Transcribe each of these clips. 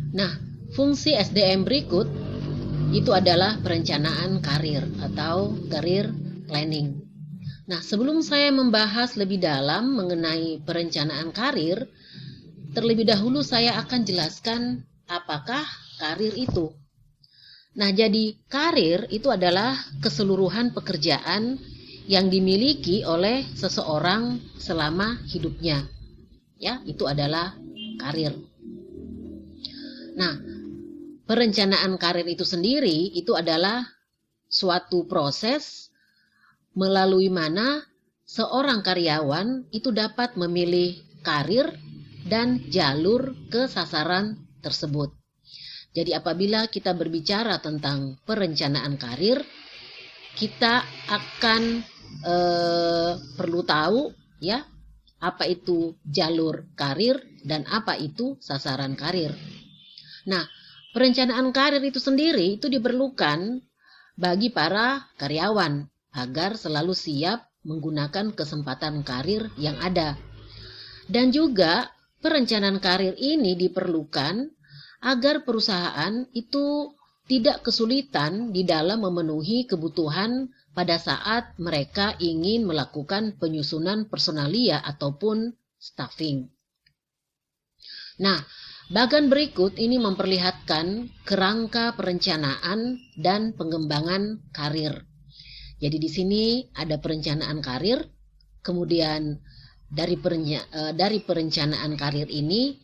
Nah, fungsi SDM berikut itu adalah perencanaan karir atau career planning. Nah, sebelum saya membahas lebih dalam mengenai perencanaan karir, terlebih dahulu saya akan jelaskan apakah karir itu. Nah, jadi karir itu adalah keseluruhan pekerjaan yang dimiliki oleh seseorang selama hidupnya. Ya, itu adalah karir. Nah, perencanaan karir itu sendiri itu adalah suatu proses melalui mana seorang karyawan itu dapat memilih karir dan jalur ke sasaran tersebut. Jadi apabila kita berbicara tentang perencanaan karir, kita akan perlu tahu ya apa itu jalur karir dan apa itu sasaran karir. Nah, perencanaan karir itu sendiri itu diperlukan bagi para karyawan agar selalu siap menggunakan kesempatan karir yang ada. Dan juga perencanaan karir ini diperlukan agar perusahaan itu tidak kesulitan di dalam memenuhi kebutuhan pada saat mereka ingin melakukan penyusunan personalia ataupun staffing. Nah, bagan berikut ini memperlihatkan kerangka perencanaan dan pengembangan karir. Jadi di sini ada perencanaan karir, kemudian dari perencanaan karir ini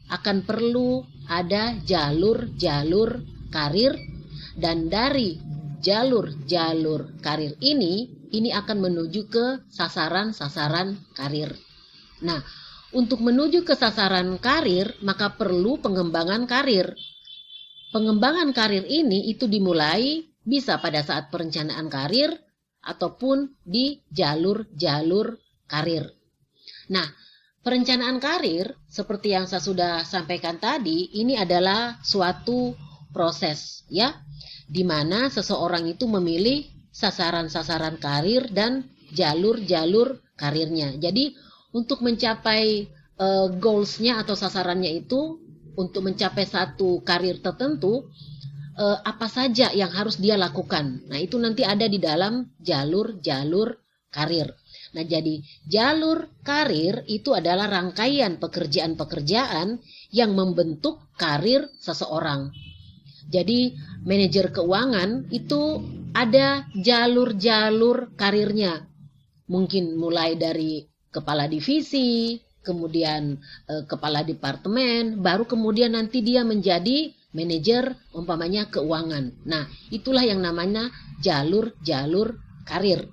akan perlu ada jalur-jalur karir, dan dari jalur-jalur karir ini akan menuju ke sasaran-sasaran karir. Nah, untuk menuju ke sasaran karir maka perlu pengembangan karir. Pengembangan karir ini itu dimulai bisa pada saat perencanaan karir ataupun di jalur-jalur karir. Nah, perencanaan karir seperti yang saya sudah sampaikan tadi, ini adalah suatu proses ya, di mana seseorang itu memilih sasaran-sasaran karir dan jalur-jalur karirnya. Jadi untuk mencapai goals-nya atau sasarannya itu, untuk mencapai satu karir tertentu, apa saja yang harus dia lakukan. Nah, itu nanti ada di dalam jalur-jalur karir. Nah, jadi jalur karir itu adalah rangkaian pekerjaan-pekerjaan yang membentuk karir seseorang. Jadi manajer keuangan itu ada jalur-jalur karirnya. Mungkin mulai dari kepala divisi, kemudian kepala departemen, baru kemudian nanti dia menjadi manajer umpamanya keuangan. Nah, itulah yang namanya jalur-jalur karir.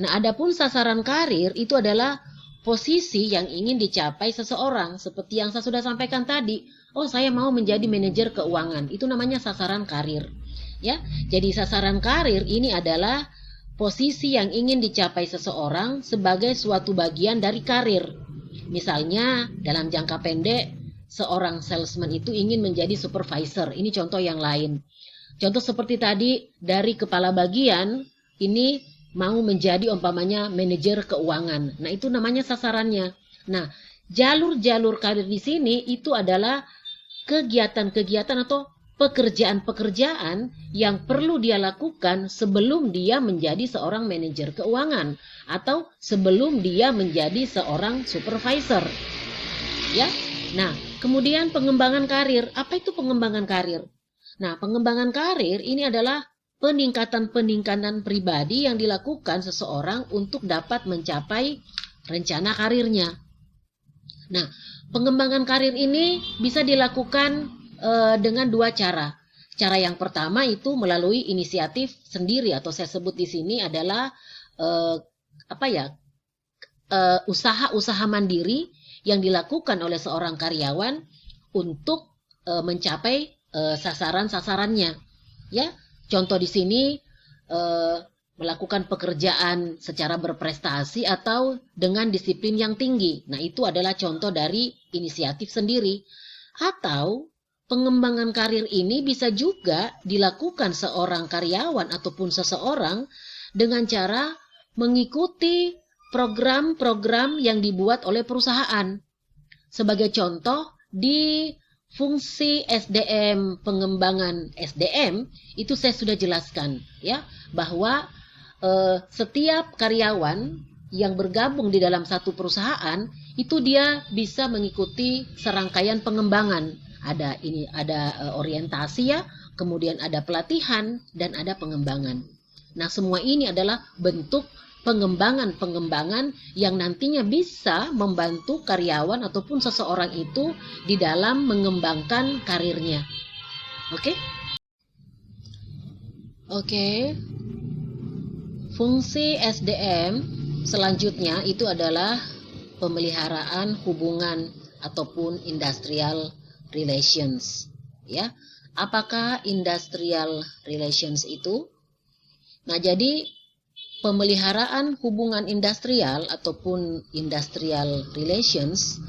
Nah, adapun sasaran karir itu adalah posisi yang ingin dicapai seseorang. Seperti yang saya sudah sampaikan tadi, oh saya mau menjadi manajer keuangan, itu namanya sasaran karir. Ya, jadi sasaran karir ini adalah posisi yang ingin dicapai seseorang sebagai suatu bagian dari karir. Misalnya dalam jangka pendek, seorang salesman itu ingin menjadi supervisor. Ini contoh yang lain. Contoh seperti tadi, dari kepala bagian ini mau menjadi umpamanya manajer keuangan. Nah, itu namanya sasarannya. Nah, jalur-jalur karir di sini itu adalah kegiatan-kegiatan atau pekerjaan-pekerjaan yang perlu dia lakukan sebelum dia menjadi seorang manajer keuangan atau sebelum dia menjadi seorang supervisor. Ya. Nah, kemudian pengembangan karir. Apa itu pengembangan karir? Nah, pengembangan karir ini adalah peningkatan-peningkatan pribadi yang dilakukan seseorang untuk dapat mencapai rencana karirnya. Nah, pengembangan karir ini bisa dilakukan dengan dua cara. Cara yang pertama itu melalui inisiatif sendiri, atau saya sebut di sini adalah usaha-usaha mandiri yang dilakukan oleh seorang karyawan untuk mencapai sasaran-sasarannya. Ya. Contoh di sini melakukan pekerjaan secara berprestasi atau dengan disiplin yang tinggi. Nah, itu adalah contoh dari inisiatif sendiri. Atau pengembangan karir ini bisa juga dilakukan seorang karyawan ataupun seseorang dengan cara mengikuti program-program yang dibuat oleh perusahaan. Sebagai contoh, di fungsi SDM, pengembangan SDM itu saya sudah jelaskan ya, bahwa setiap karyawan yang bergabung di dalam satu perusahaan itu dia bisa mengikuti serangkaian pengembangan. Ada orientasi ya, kemudian ada pelatihan dan ada pengembangan. Nah, semua ini adalah bentuk pengembangan yang nantinya bisa membantu karyawan ataupun seseorang itu di dalam mengembangkan karirnya. Oke? Oke. Fungsi SDM selanjutnya itu adalah pemeliharaan hubungan ataupun industrial relations. Ya, apakah industrial relations itu? Nah, jadi pemeliharaan hubungan industrial ataupun industrial relations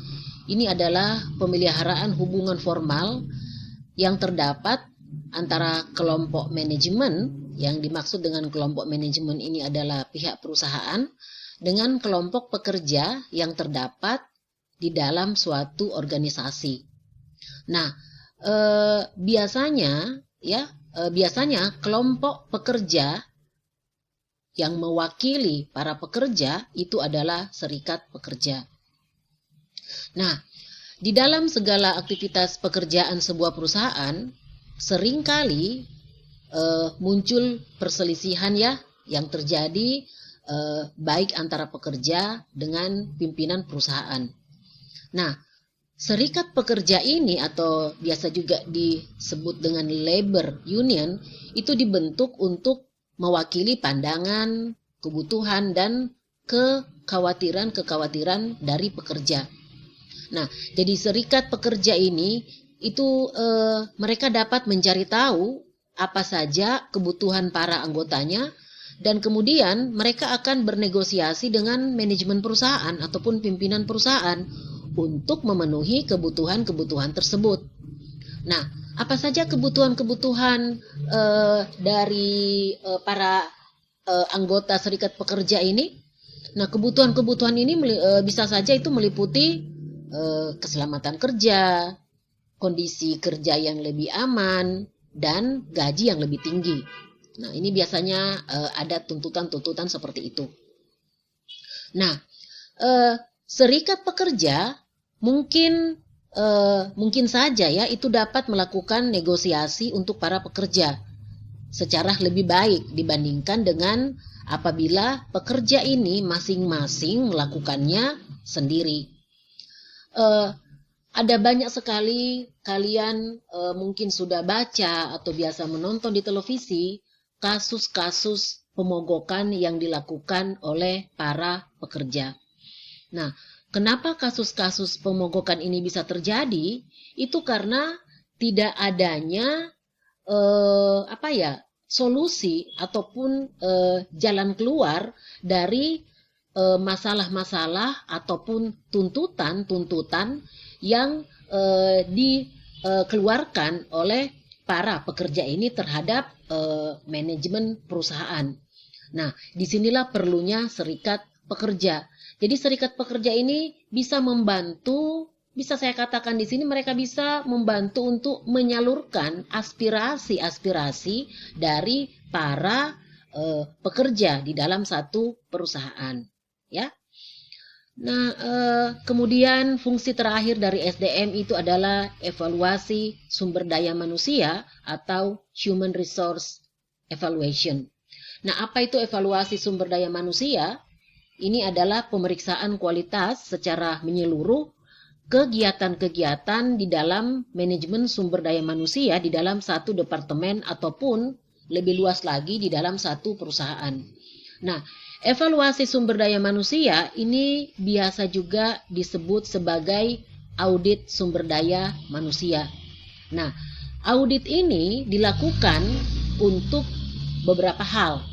ini adalah pemeliharaan hubungan formal yang terdapat antara kelompok manajemen. Yang dimaksud dengan kelompok manajemen ini adalah pihak perusahaan dengan kelompok pekerja yang terdapat di dalam suatu organisasi. Nah, biasanya kelompok pekerja yang mewakili para pekerja itu adalah serikat pekerja. Nah, di dalam segala aktivitas pekerjaan sebuah perusahaan, seringkali muncul perselisihan ya yang terjadi baik antara pekerja dengan pimpinan perusahaan. Nah, serikat pekerja ini atau biasa juga disebut dengan labor union itu dibentuk untuk mewakili pandangan, kebutuhan dan kekhawatiran dari pekerja. Nah, jadi serikat pekerja ini itu mereka dapat mencari tahu apa saja kebutuhan para anggotanya dan kemudian mereka akan bernegosiasi dengan manajemen perusahaan ataupun pimpinan perusahaan untuk memenuhi kebutuhan-kebutuhan tersebut. Nah, apa saja kebutuhan-kebutuhan dari para anggota serikat pekerja ini? Nah, kebutuhan-kebutuhan ini bisa saja itu meliputi keselamatan kerja, kondisi kerja yang lebih aman, dan gaji yang lebih tinggi. Nah, ini biasanya ada tuntutan-tuntutan seperti itu. Nah, serikat pekerja mungkin saja ya itu dapat melakukan negosiasi untuk para pekerja secara lebih baik dibandingkan dengan apabila pekerja ini masing-masing melakukannya sendiri. Ada banyak sekali kalian mungkin sudah baca atau biasa menonton di televisi kasus-kasus pemogokan yang dilakukan oleh para pekerja. Nah, kenapa kasus-kasus pemogokan ini bisa terjadi? Itu karena tidak adanya solusi ataupun jalan keluar dari masalah-masalah ataupun tuntutan yang dikeluarkan oleh para pekerja ini terhadap manajemen perusahaan. Nah, disinilah perlunya serikat pekerja. Jadi serikat pekerja ini bisa membantu, bisa saya katakan di sini mereka bisa membantu untuk menyalurkan aspirasi-aspirasi dari para pekerja di dalam satu perusahaan, ya. Nah, kemudian fungsi terakhir dari SDM itu adalah evaluasi sumber daya manusia atau Human Resource Evaluation. Nah, apa itu evaluasi sumber daya manusia? Ini adalah pemeriksaan kualitas secara menyeluruh kegiatan-kegiatan di dalam manajemen sumber daya manusia di dalam satu departemen ataupun lebih luas lagi di dalam satu perusahaan. Nah, evaluasi sumber daya manusia ini biasa juga disebut sebagai audit sumber daya manusia. Nah, audit ini dilakukan untuk beberapa hal.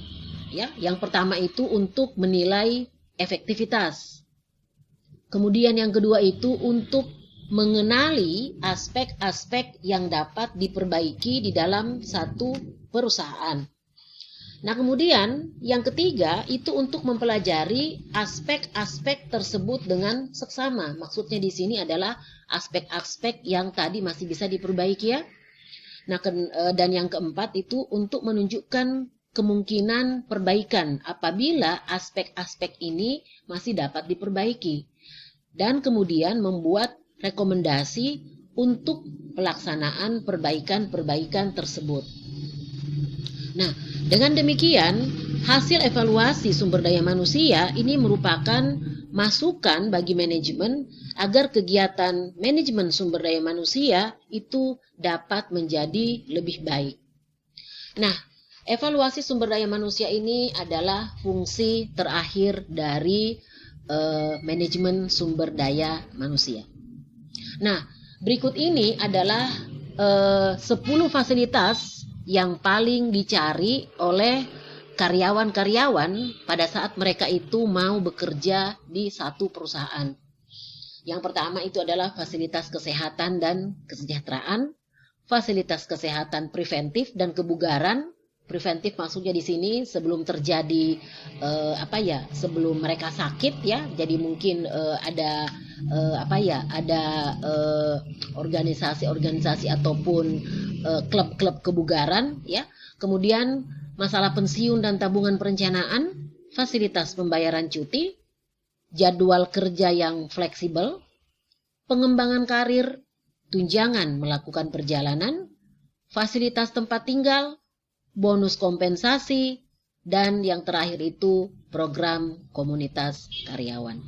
Ya, yang pertama itu untuk menilai efektivitas. Kemudian yang kedua itu untuk mengenali aspek-aspek yang dapat diperbaiki di dalam satu perusahaan. Nah, kemudian yang ketiga itu untuk mempelajari aspek-aspek tersebut dengan seksama. Maksudnya di sini adalah aspek-aspek yang tadi masih bisa diperbaiki ya. Nah, dan yang keempat itu untuk menunjukkan kemungkinan perbaikan apabila aspek-aspek ini masih dapat diperbaiki. Dan kemudian membuat rekomendasi untuk pelaksanaan perbaikan-perbaikan tersebut. Nah, dengan demikian, hasil evaluasi sumber daya manusia ini merupakan masukan bagi manajemen agar kegiatan manajemen sumber daya manusia itu dapat menjadi lebih baik. Nah, evaluasi sumber daya manusia ini adalah fungsi terakhir dari manajemen sumber daya manusia. Nah, berikut ini adalah 10 fasilitas yang paling dicari oleh karyawan-karyawan pada saat mereka itu mau bekerja di satu perusahaan. Yang pertama itu adalah fasilitas kesehatan dan kesejahteraan, fasilitas kesehatan preventif dan kebugaran. Preventif maksudnya di sini sebelum terjadi sebelum mereka sakit ya. Jadi mungkin ada organisasi-organisasi ataupun klub-klub kebugaran ya. Kemudian masalah pensiun dan tabungan perencanaan, fasilitas pembayaran cuti, jadwal kerja yang fleksibel, pengembangan karir, tunjangan melakukan perjalanan, fasilitas tempat tinggal, bonus kompensasi, dan yang terakhir itu program komunitas karyawan.